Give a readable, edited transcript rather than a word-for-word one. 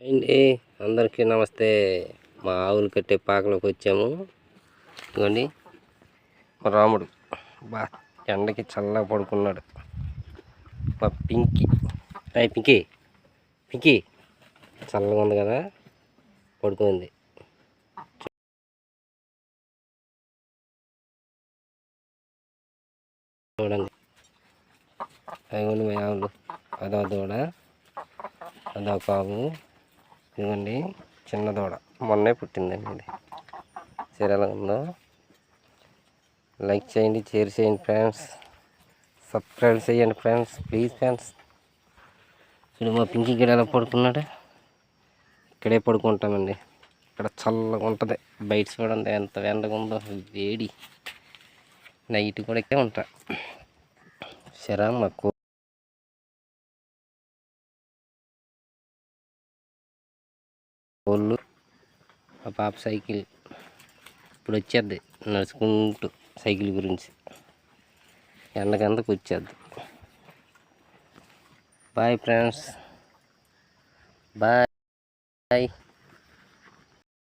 అండి అందరికీ నమస్తే. మా ఆవులు కట్టే పాకలోకి వచ్చాము. ఇదిగోండి మా రాముడు బా ఎండకి చల్లగా పడుకున్నాడు. మా పింకీ పింకీ పింకీ చల్లగా ఉంది కదా, పడుకుంది. చూడండి అదిగోండి మా ఆవులు, అదో దూడ, అదో కావు. ఇదిగోండి చిన్న దూడ మొన్నే పుట్టిందండి. ఇది సరే ఎలా ఉందో లైక్ చేయండి, షేర్ చేయండి ఫ్రెండ్స్, సబ్స్క్రైబ్ చేయండి ఫ్రెండ్స్, ప్లీజ్ ఫ్రెండ్స్. ఇప్పుడు మా పింకీ ఇక్కడ ఎలా పడుకున్నాడు, ఇక్కడే పడుకుంటామండి. ఇక్కడ చల్లగా ఉంటుంది. బయట చూడండి ఎంత ఎండగా ఉందో, వేడి. నైట్ కూడా ఇక్కడే ఉంటా. సరే మా కోళ్ళు, ఆ పాప సైకిల్ ఇప్పుడు వచ్చేద్ది నడుచుకుంటూ. సైకిల్ గురించి ఎండకందకు వచ్చేద్ది. Bye friends, bye.